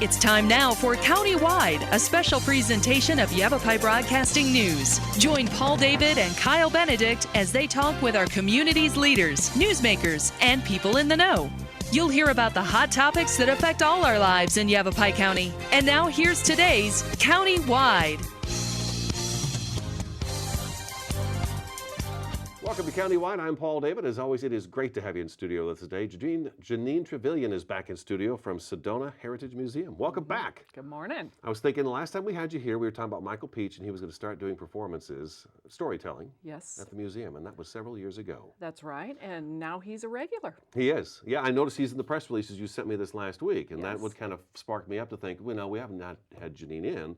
It's time now for Countywide, a special presentation of Yavapai Broadcasting News. Join Paul David and Kyle Benedict as they talk with our community's leaders, newsmakers, and people in the know. You'll hear about the hot topics that affect all our lives in Yavapai County. And now here's today's Countywide. Welcome to Countywide. I'm Paul David. As always, it is great to have you in studio with us today. Janine Trevelyan is back in studio from Sedona Heritage Museum. Welcome back. Good morning. I was thinking the last time we had you here, we were talking about Michael Peach, and he was going to start doing performances, storytelling, Yes, at the museum, and that was several years ago. that's right. And now he's a regular. He is. Yeah, I noticed he's in the press releases you sent me this last week, and that Yes. would kind of spark me up to think, well, no, we haven't not had Janine in.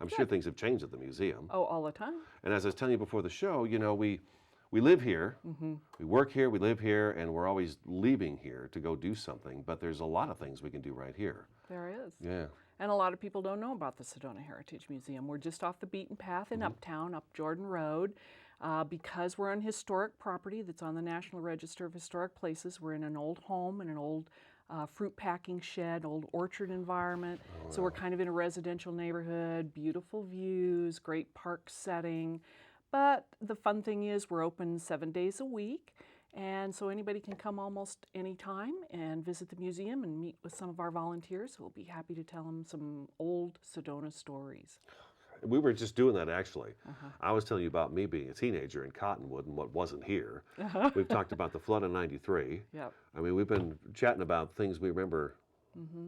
I'm sure things have changed at the museum. Oh, all the time. And as I was telling you before the show, you know, we live here, we work here, we live here, and we're always leaving here to go do something, but there's a lot of things we can do right here. There is. Yeah. And a lot of people don't know about the Sedona Heritage Museum. We're just off the beaten path in Uptown, up Jordan Road. Because we're on historic property that's on the National Register of Historic Places, we're in an old home and an old fruit packing shed, old orchard environment. So we're kind of in a residential neighborhood, beautiful views, great park setting. But the fun thing is we're open 7 days a week, and so anybody can come almost any time and visit the museum and meet with some of our volunteers who will be happy to tell them some old Sedona stories. We were just doing that, actually. I was telling you about me being a teenager in Cottonwood and what wasn't here. We've talked about the flood of '93. Yep. I mean, we've been chatting about things we remember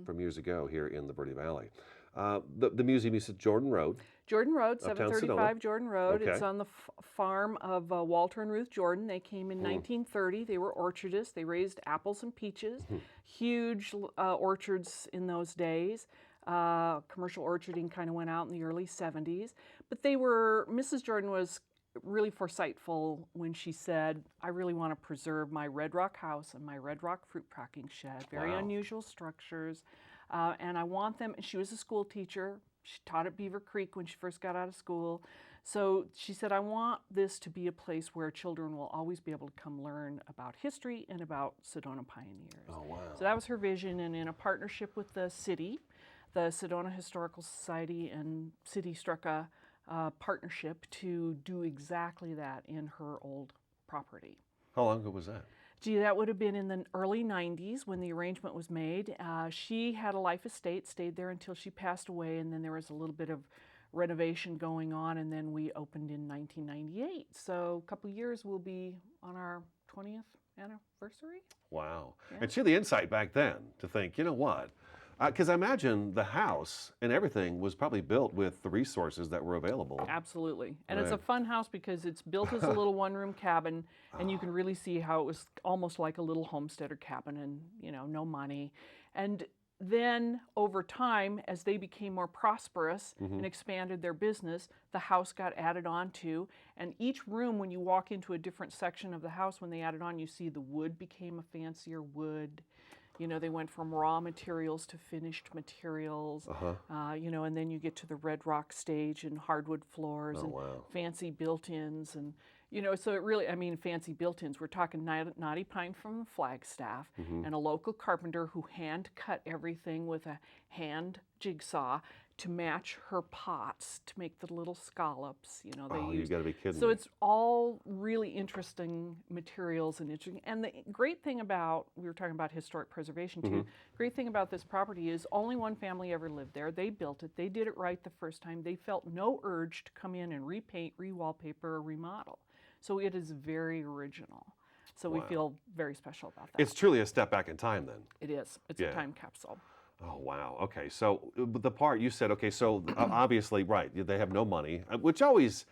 from years ago here in the Verde Valley. The museum, you said Jordan Road. Jordan Road, Uptown 735 Sedona. Jordan Road. Okay. It's on the farm of Walter and Ruth Jordan. They came in 1930. They were orchardists. They raised apples and peaches. Huge orchards in those days. Commercial orcharding kind of went out in the early 70s. But Mrs. Jordan was really foresightful when she said, I really want to preserve my Red Rock house and my Red Rock fruit packing shed. Very Wow. unusual structures. And I want them, she was a school teacher. She taught at Beaver Creek when she first got out of school. So she said, I want this to be a place where children will always be able to come learn about history and about Sedona pioneers. Oh, wow. So that was her vision, and in a partnership with the city, the Sedona Historical Society and city struck a partnership to do exactly that in her old property. How long ago was that? Gee, that would have been in the early 90s when the arrangement was made. She had a life estate, stayed there until she passed away, and then there was a little bit of renovation going on, and then we opened in 1998. So a couple years we'll be on our 20th anniversary. Wow. Yeah. And see the insight back then to think, you know what? Because I imagine the house and everything was probably built with the resources that were available. Absolutely. And it's a Right. fun house because it's built as a little one-room cabin, and you can really see how it was almost like a little homesteader cabin and, no money. And then over time, as they became more prosperous and expanded their business, the house got added on to. And each room, when you walk into a different section of the house, when they added on, you see the wood became a fancier wood. They went from raw materials to finished materials, and then you get to the Red Rock stage and hardwood floors and wow. fancy built-ins. And, so it really, fancy built-ins. We're talking knotty pine from Flagstaff and a local carpenter who hand cut everything with a hand jigsaw to match her pots to make the little scallops. You You gotta be kidding So me. it's all really interesting materials and interesting. And the great thing about, we were talking about historic preservation too, great thing about this property is only one family ever lived there. They built it. They did it right the first time. They felt no urge to come in and repaint, re-wallpaper, or remodel. So it is very original. So we Wow. feel very special about that. It's truly a step back in time then. It is. It's Yeah. a time capsule. Oh, wow. Okay. So the part you said, okay, so obviously, right, they have no money, which always,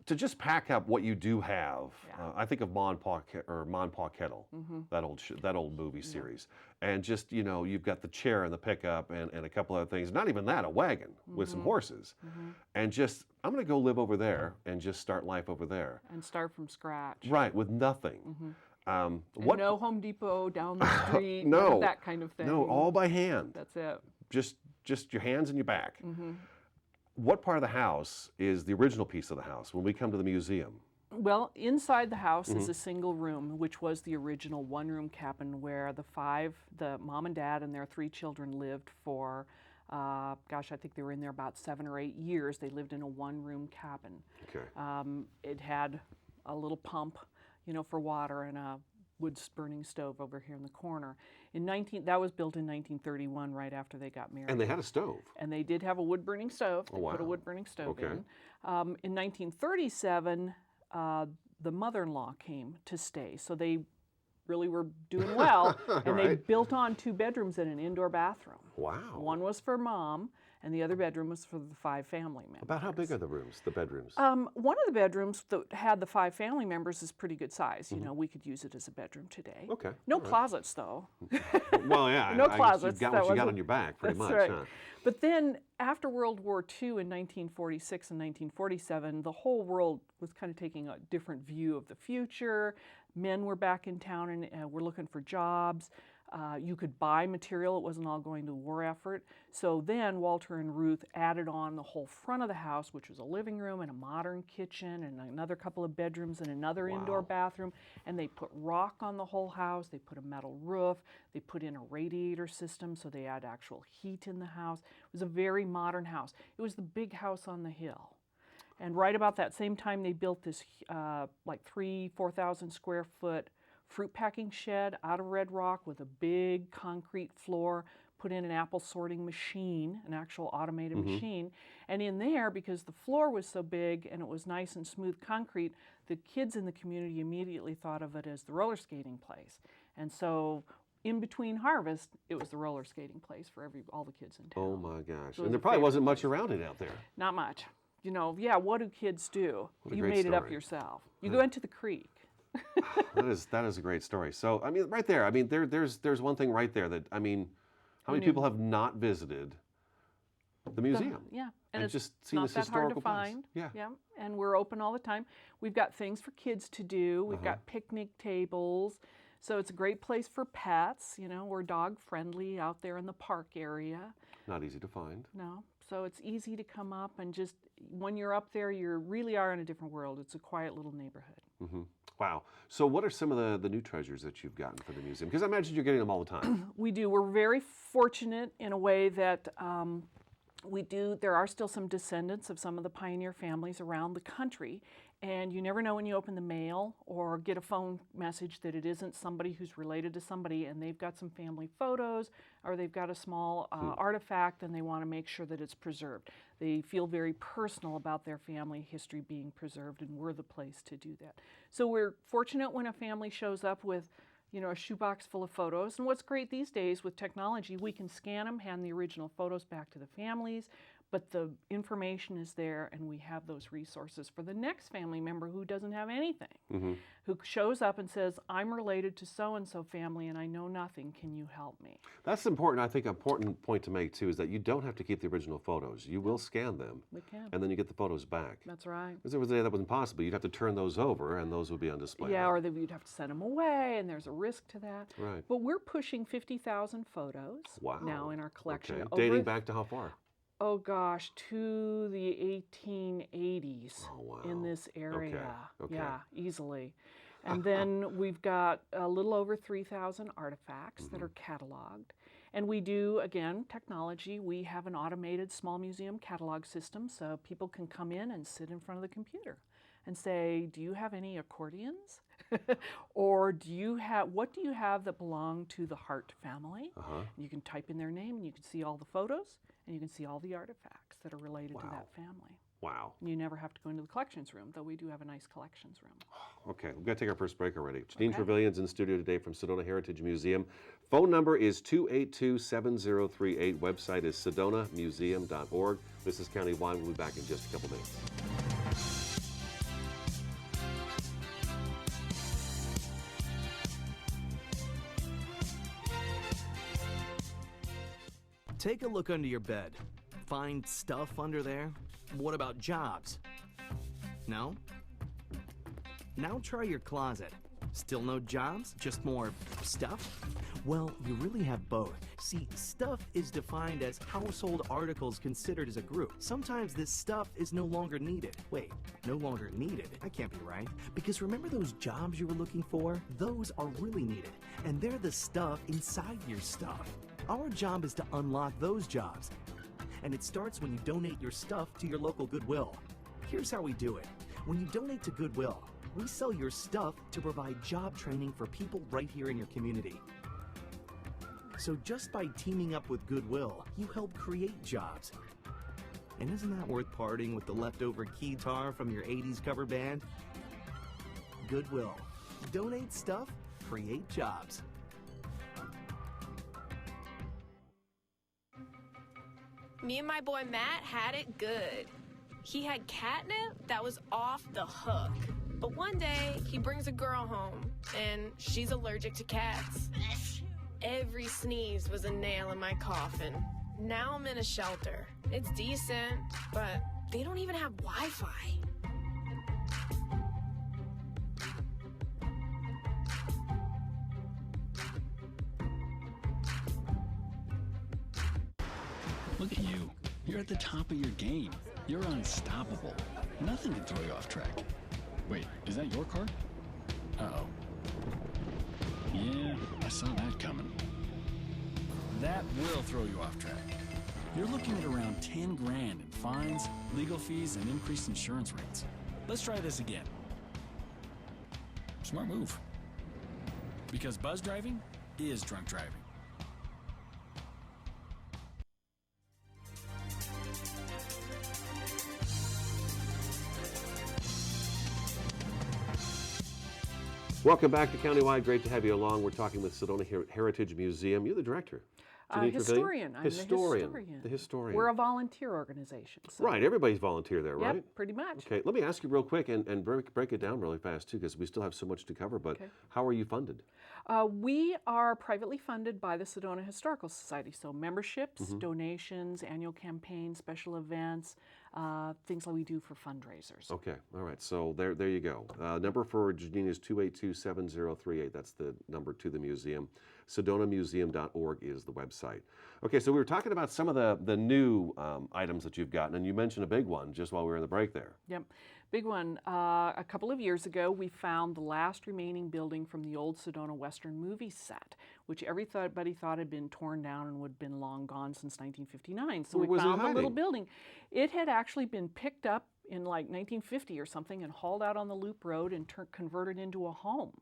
to just pack up what you do have, Yeah. I think of Ma and Pa Kettle, that old movie series. And just, you've got the chair and the pickup and a couple other things. Not even that, a wagon with some horses. And just, I'm going to go live over there and just start life over there. And start from scratch. Right, with nothing. And no Home Depot down the street, No. none of that kind of thing. No, all by hand. That's it. Just your hands and your back. What part of the house is the original piece of the house when we come to the museum? Well, inside the house is a single room, which was the original one-room cabin where the mom and dad and their 3 children lived for Gosh, I think they were in there about 7 or 8 years. They lived in a one-room cabin. Okay. It had a little pump, for water, and a wood-burning stove over here in the corner. That was built in 1931, right after they got married. And they had a stove. And they did have a wood-burning stove. They put a wood-burning stove in. In 1937, the mother-in-law came to stay, so they really were doing well, and they built on 2 bedrooms and an indoor bathroom. Wow. One was for Mom, and the other bedroom was for the 5 family members. About how big are the rooms, the bedrooms? One of the bedrooms that had the 5 family members is pretty good size. We could use it as a bedroom today. Okay. No closets, though. Well, yeah. No I closets. Guess you got what you got on your back, pretty That's much. right. Huh? But then, after World War II in 1946 and 1947, the whole world was kind of taking a different view of the future. Men were back in town and were looking for jobs. You could buy material. It wasn't all going to the war effort. So then Walter and Ruth added on the whole front of the house, which was a living room and a modern kitchen and another couple of bedrooms and another indoor bathroom. And they put rock on the whole house. They put a metal roof. They put in a radiator system, so they had actual heat in the house. It was a very modern house. It was the big house on the hill. And right about that same time, they built this like 4,000 square foot fruit packing shed out of red rock with a big concrete floor, put in an apple sorting machine, an actual automated machine. And in there, because the floor was so big and it was nice and smooth concrete, the kids in the community immediately thought of it as the roller skating place. And so in between harvest, it was the roller skating place for all the kids in town. Oh my gosh. So And there probably wasn't much around it out there. Not much. What do kids do? What a You great made it up story. yourself. You go into the creek. That is a great story. So, I mean, right there, I mean, there's one thing right there that, I mean, how many people have not visited the museum? Yeah. And it's just seen not this that hard to historical place? find. Yeah. And we're open all the time. We've got things for kids to do. We've got picnic tables. So it's a great place for pets. We're dog friendly out there in the park area. Not easy to find. No. So it's easy to come up and just, when you're up there, you really are in a different world. It's a quiet little neighborhood. Wow. So what are some of the new treasures that you've gotten for the museum? Because I imagine you're getting them all the time. We do. We're very fortunate in a way that there are still some descendants of some of the pioneer families around the country, and you never know when you open the mail or get a phone message that it isn't somebody who's related to somebody, and they've got some family photos or they've got a small artifact and they want to make sure that it's preserved. They feel very personal about their family history being preserved, and we're the place to do that. So we're fortunate when a family shows up with a shoebox full of photos. And what's great these days with technology, we can scan them, hand the original photos back to the families, but the information is there, and we have those resources for the next family member who doesn't have anything, who shows up and says, I'm related to so-and-so family and I know nothing, can you help me? That's important. I think an important point to make, too, is that you don't have to keep the original photos. You will scan them. We can. And then you get the photos back. That's right. Because there was a day that wasn't possible. You'd have to turn those over, and those would be on display. Yeah, or you'd have to send them away, and there's a risk to that. Right. But we're pushing 50,000 photos now in our collection. Okay. Dating back to how far? Oh gosh, to the 1880s in this area. Okay. Yeah, easily. And then we've got a little over 3,000 artifacts that are cataloged. And we do, again, technology. We have an automated small museum catalog system, so people can come in and sit in front of the computer and say, do you have any accordions? Or what do you have that belong to the Hart family? And you can type in their name and you can see all the photos and you can see all the artifacts that are related to that family. Wow. And you never have to go into the collections room, though we do have a nice collections room. Okay, we've got to take our first break already. Janine Trevelyan's in studio today from Sedona Heritage Museum. Phone number is 282-7038. Website is sedonamuseum.org. This is Countywide. We'll be back in just a couple minutes. Take a look under your bed. Find stuff under there? What about jobs? No? Now try your closet. Still no jobs? Just more stuff? Well, you really have both. See, stuff is defined as household articles considered as a group. Sometimes this stuff is no longer needed. Wait, no longer needed? That can't be right. Because remember those jobs you were looking for? Those are really needed. And they're the stuff inside your stuff. Our job is to unlock those jobs. and it starts when you donate your stuff to your local Goodwill. Here's how we do it. When you donate to Goodwill, we sell your stuff to provide job training for people right here in your community. So just by teaming up with Goodwill, you help create jobs. And isn't that worth parting with the leftover keytar from your 80s cover band? Goodwill. Donate stuff, create jobs. Me and my boy Matt had it good. He had catnip that was off the hook. But one day, he brings a girl home, and she's allergic to cats. Every sneeze was a nail in my coffin. Now I'm in a shelter. It's decent, but they don't even have Wi-Fi. Look at you. You're at the top of your game. You're unstoppable. Nothing can throw you off track. Wait, is that your car? Uh-oh. Yeah, I saw that coming. That will throw you off track. You're looking at around 10 grand in fines, legal fees, and increased insurance rates. Let's try this again. Smart move. Because buzz driving is drunk driving. Welcome back to Countywide. Great to have you along. We're talking with Sedona Heritage Museum. You're the director. Historian. I'm Historian. the historian. The historian. We're a volunteer organization. So. Right, everybody's volunteer there, right? Yep, pretty much. Okay, let me ask you real quick and break it down really fast too, because we still have so much to cover, but how are you funded? We are privately funded by the Sedona Historical Society, so memberships, donations, annual campaigns, special events, things like we do for fundraisers. Okay, all right, so there you go. Number for Janine is 282-7038. That's the number to the museum. SedonaMuseum.org is the website. Okay, so we were talking about some of the new items that you've gotten, and you mentioned a big one just while we were in the break there. Yep, big one. A couple of years ago, we found the last remaining building from the old Sedona Western movie set, which everybody thought had been torn down and would have been long gone since 1959. So we found the little building. It had actually been picked up in like 1950 or something and hauled out on the Loop Road and converted into a home.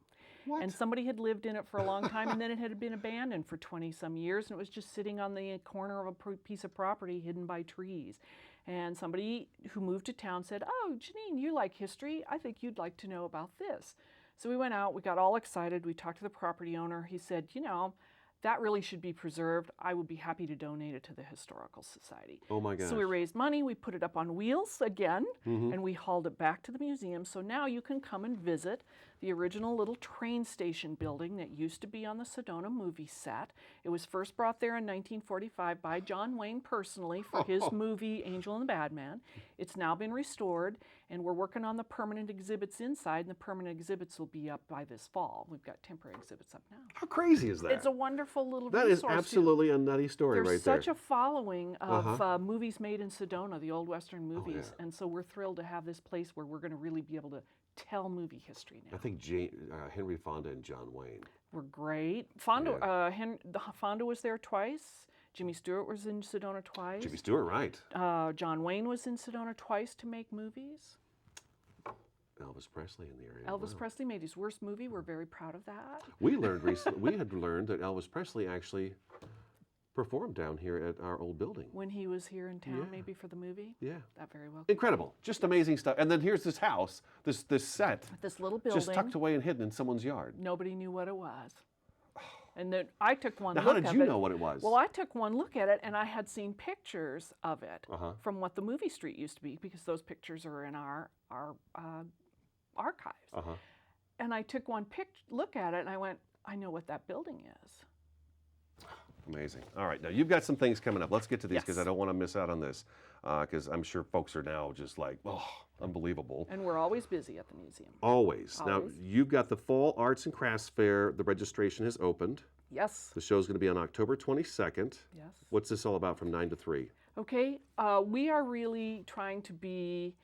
What? And somebody had lived in it for a long time, and then it had been abandoned for 20-some years, and it was just sitting on the corner of a piece of property hidden by trees. And somebody who moved to town said, "Oh, Janine, you like history. I think you'd like to know about this." So we went out, we got all excited, we talked to the property owner. He said, "You know, that really should be preserved. I would be happy to donate it to the Historical Society." Oh my gosh. So we raised money, we put it up on wheels again, and we hauled it back to the museum. So now you can come and visit the original little train station building that used to be on the Sedona movie set. It was first brought there in 1945 by John Wayne personally for his movie Angel and the Bad Man. It's now been restored, and we're working on the permanent exhibits inside, and the permanent exhibits will be up by this fall. We've got temporary exhibits up now. How crazy is that? It's a wonderful little That resource. is absolutely a nutty story right there. There's such a following of movies made in Sedona, the old Western movies, and so we're thrilled to have this place where we're going to really be able to tell movie history now. I think Henry Fonda and John Wayne were great. Fonda was there twice. Jimmy Stewart was in Sedona twice. Jimmy Stewart, right. John Wayne was in Sedona twice to make movies. Elvis Presley in the area. Elvis Presley made his worst movie. We're very proud of that. We learned recently, we had learned that Elvis Presley actually performed down here at our old building. When he was here in town, maybe for the movie? Yeah. That very well. Incredible. Just amazing stuff. And then here's this house, this set. This little building. Just tucked away and hidden in someone's yard. Nobody knew what it was. And then I took one look at it. How did you know what it was? Well, I took one look at it, and I had seen pictures of it from what the movie street used to be, because those pictures are in our archives. And I took one look at it, and I went, I know what that building is. Amazing. All right, now you've got some things coming up. Let's get to these because I don't want to miss out on this because I'm sure folks are now just like, oh, unbelievable. And we're always busy at the museum. Always. Now, you've got the Fall Arts and Crafts Fair. The registration has opened. Yes. The show's going to be on October 22nd. Yes. What's this all about from 9 to 3? Okay, we are really trying to be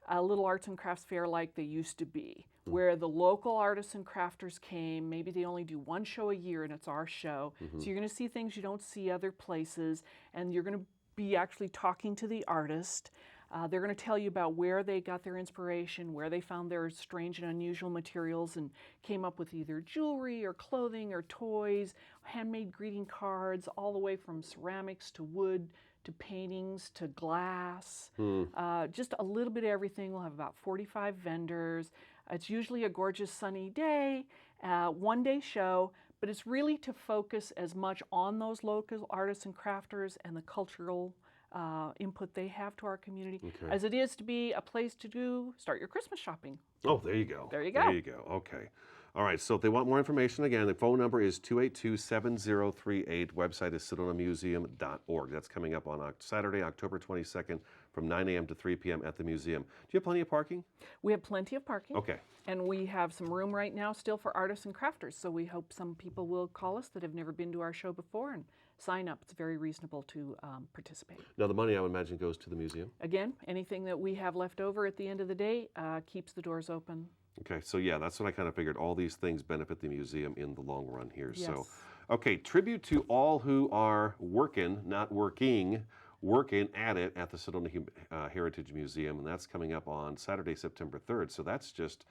a little arts and crafts fair like they used to be, where the local artists and crafters came. Maybe they only do one show a year, and it's our show. So you're going to see things you don't see other places, and you're going to be actually talking to the artist. They're going to tell you about where they got their inspiration, where they found their strange and unusual materials and came up with either jewelry or clothing or toys, handmade greeting cards, all the way from ceramics to wood to paintings to glass. Just a little bit of everything. We'll have about 45 vendors. It's usually a gorgeous sunny day, one-day show, but it's really to focus as much on those local artists and crafters and the cultural input they have to our community as it is to be a place to start your Christmas shopping. Oh, there you go. There you go. There you go. Okay. All right. So if they want more information, again, the phone number is 282-7038. Website is sedonamuseum.org. That's coming up on Saturday, October 22nd from 9 a.m. to 3 p.m. at the museum. Do you have plenty of parking? We have plenty of parking. Okay. And we have some room right now still for artists and crafters. So we hope some people will call us that have never been to our show before and sign up. It's very reasonable to participate. Now, the money, I would imagine, goes to the museum? Again, anything that we have left over at the end of the day keeps the doors open. Okay, so yeah, that's what I kind of figured. All these things benefit the museum in the long run here. Yes. So, okay, tribute to all who are working at it at the Sedona Heritage Museum, and that's coming up on Saturday, September 3rd. So that's just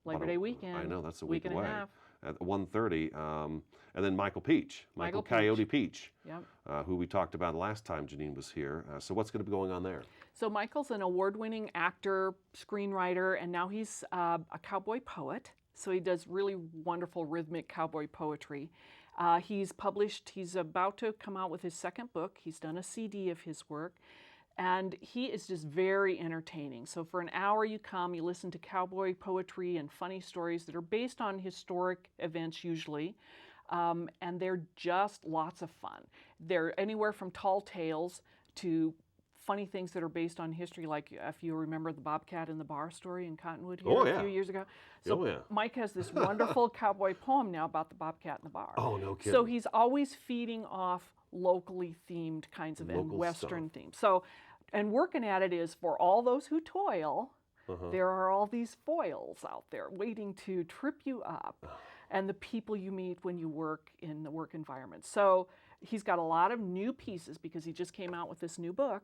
Labor Day weekend. I know, that's a week and away. a half. At 1:30, and then Michael Coyote Peach, Yep. who we talked about last time Janine was here. So what's going to be going on there? So Michael's an award-winning actor, screenwriter, and now he's a cowboy poet. So he does really wonderful rhythmic cowboy poetry. He's about to come out with his second book. He's done a CD of his work. And he is just very entertaining. So for an hour you come, you listen to cowboy poetry and funny stories that are based on historic events usually. And they're just lots of fun. They're anywhere from tall tales to funny things that are based on history, like if you remember the Bobcat in the Bar story in Cottonwood here a few years ago. So Mike has this wonderful cowboy poem now about the Bobcat in the bar. Oh, no kidding. So he's always feeding off locally themed kinds of and Western themes. So, and working at it is for all those who toil, there are all these foils out there waiting to trip you up and the people you meet when you work in the work environment. So he's got a lot of new pieces because he just came out with this new book.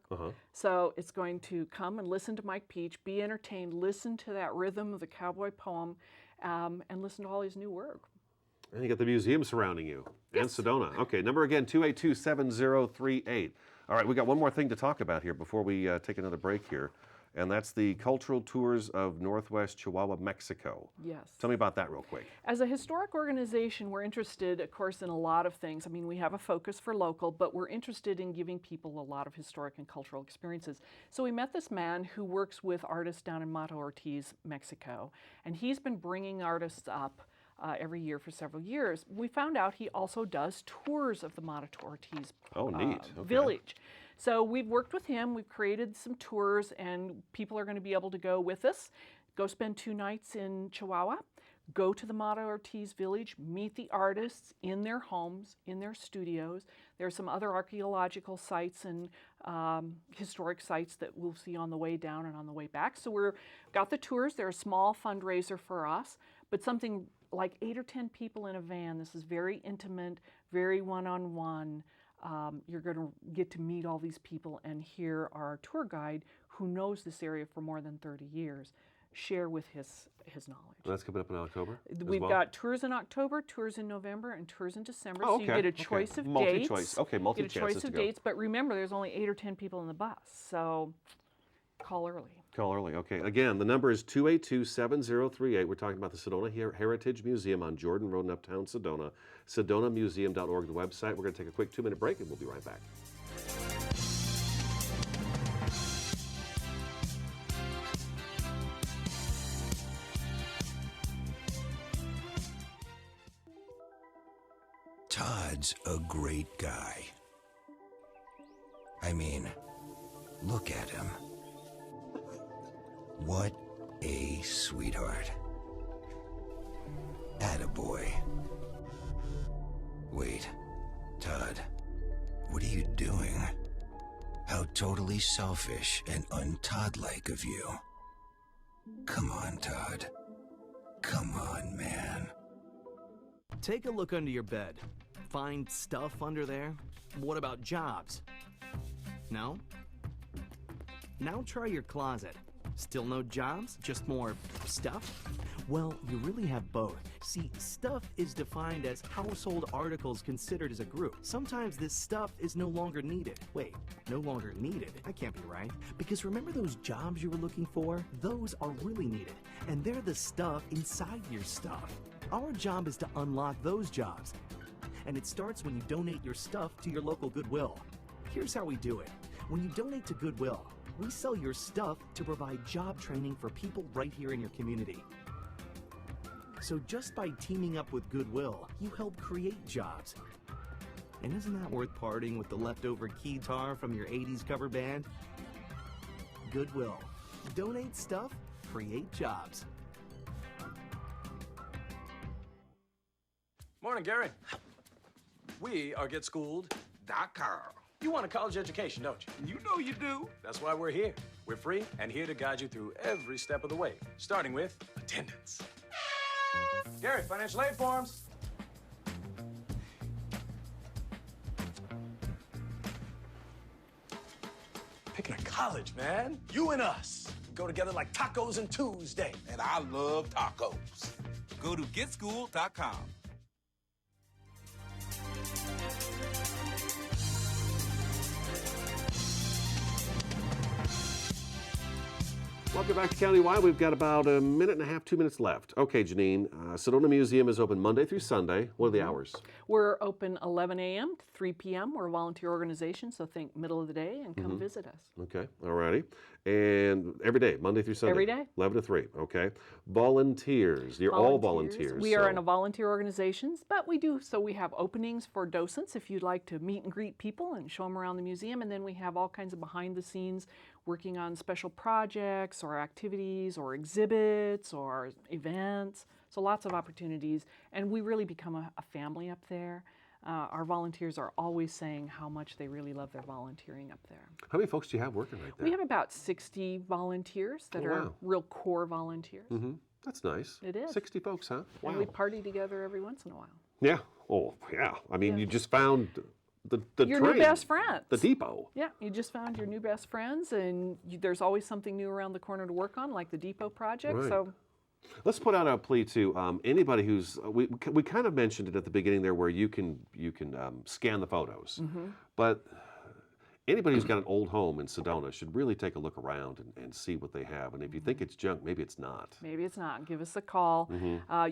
So it's going to come and listen to Mike Peach, be entertained, listen to that rhythm of the cowboy poem, and listen to all his new work. And you got the museum surrounding you. And Sedona. Okay, number again, 282-7038. All right, we got one more thing to talk about here before we take another break here, and that's the cultural tours of Northwest Chihuahua, Mexico. Yes. Tell me about that real quick. As a historic organization, we're interested, of course, in a lot of things. I mean, we have a focus for local, but we're interested in giving people a lot of historic and cultural experiences. So we met this man who works with artists down in Mata Ortiz, Mexico, and he's been bringing artists up every year for several years. We found out he also does tours of the Mata Ortiz village. So we've worked with him, we've created some tours, and people are going to be able to go with us, go spend 2 nights in Chihuahua, go to the Mata Ortiz village, meet the artists in their homes, in their studios. There are some other archaeological sites and historic sites that we'll see on the way down and on the way back. So we've got the tours. They're a small fundraiser for us, but something like 8 or 10 people in a van. This is very intimate, very one-on-one. You're going to get to meet all these people and hear our tour guide, who knows this area for more than 30 years, share with his knowledge. That's coming up in October? We've got tours in October, tours in November, and tours in December. Oh, so you get a choice of dates. Okay, you get a choice of dates, but remember, there's only 8 or 10 people in the bus, so call early. Call early, okay. Again, the number is 282-7038. We're talking about the Sedona Heritage Museum on Jordan Road in Uptown Sedona. SedonaMuseum.org, the website. We're going to take a quick 2-minute break, and we'll be right back. Todd's a great guy. I mean, look at him. What a sweetheart. Attaboy. Wait, Todd, what are you doing? How totally selfish and un-Todd-like of you. Come on, Todd. Come on, man. Take a look under your bed. Find stuff under there? What about jobs? No? Now try your closet. Still no jobs? Just more stuff? Well, you really have both. See, stuff is defined as household articles considered as a group. Sometimes this stuff is no longer needed. Wait, no longer needed? That can't be right. Because remember those jobs you were looking for? Those are really needed. And they're the stuff inside your stuff. Our job is to unlock those jobs. And it starts when you donate your stuff to your local Goodwill. Here's how we do it. When you donate to Goodwill, we sell your stuff to provide job training for people right here in your community. So just by teaming up with Goodwill, you help create jobs. And isn't that worth parting with the leftover keytar from your 80s cover band? Goodwill. Donate stuff, create jobs. Morning, Gary. We are GetSchooled.com. You want a college education, don't you? You know you do. That's why we're here. We're free and here to guide you through every step of the way, starting with attendance. Gary, financial aid forms. Picking a college, man. You and us. Go together like tacos and Tuesday. And I love tacos. Go to GetSchooled.com. Welcome back to Countywide. We've got about a minute and a half, 2 minutes left. Okay, Janine, Sedona Museum is open Monday through Sunday. What are the hours? We're open 11 a.m. to 3 p.m. We're a volunteer organization, so think middle of the day and come visit us. Okay, all righty. And every day, Monday through Sunday? Every day. 11 to 3, okay. Volunteers, you're all volunteers. We are in a volunteer organizations, but we have openings for docents if you'd like to meet and greet people and show them around the museum, and then we have all kinds of behind the scenes working on special projects or activities or exhibits or events. So lots of opportunities, and we really become a family up there. Our volunteers are always saying how much they really love their volunteering up there. How many folks do you have working right there? We have about 60 volunteers that are real core volunteers. That's nice. It is. 60 folks, huh? Wow. And we party together every once in a while. Yeah. Oh, yeah. I mean, you just found the your train, new best friends. the depot. Yeah, you just found your new best friends, and there's always something new around the corner to work on, like the depot project. Right. So let's put out a plea to anybody who's we kind of mentioned it at the beginning there, where you can scan the photos, but anybody who's got an old home in Sedona should really take a look around and see what they have. And if you think it's junk, maybe it's not. Maybe it's not. Give us a call.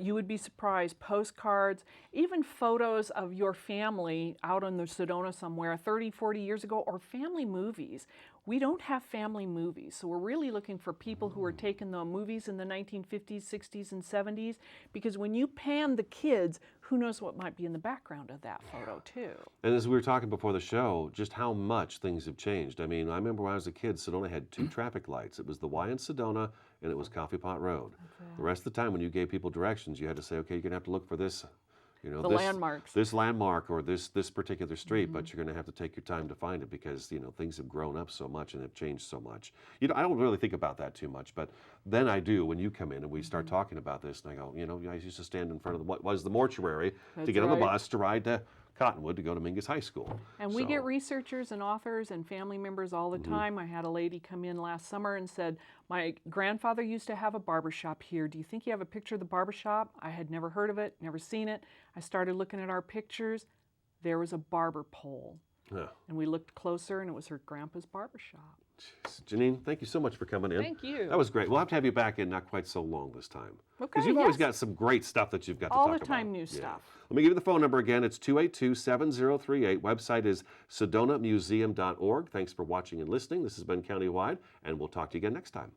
You would be surprised. Postcards, even photos of your family out in the Sedona somewhere 30, 40 years ago, or family movies. We don't have family movies, so we're really looking for people who are taking the movies in the 1950s, 60s, and 70s, because when you pan the kids, who knows what might be in the background of that photo, too. And as we were talking before the show, just how much things have changed. I mean, I remember when I was a kid, Sedona had 2 traffic lights. It was the Y in Sedona, and it was Coffee Pot Road. The rest of the time, when you gave people directions, you had to say, okay, you're going to have to look for this. You know, the landmarks. This landmark or this particular street, but you're going to have to take your time to find it because, you know, things have grown up so much and have changed so much. You know, I don't really think about that too much, but then I do when you come in and we start talking about this, and I go, you know, I used to stand in front of what was the mortuary to get on the bus to ride to Cottonwood to go to Mingus High School. And we get researchers and authors and family members all the time. I had a lady come in last summer and said, my grandfather used to have a barbershop here. Do you think you have a picture of the barbershop? I had never heard of it, never seen it. I started looking at our pictures. There was a barber pole. Yeah. And we looked closer, and it was her grandpa's barbershop. Jeez. Janine, thank you so much for coming in. Thank you. That was great. We'll have to have you back in not quite so long this time. Okay, Because you've always got some great stuff that you've got to talk all about. the time new stuff. Let me give you the phone number again. It's 282-7038. Website is sedonamuseum.org. Thanks for watching and listening. This has been Countywide, and we'll talk to you again next time.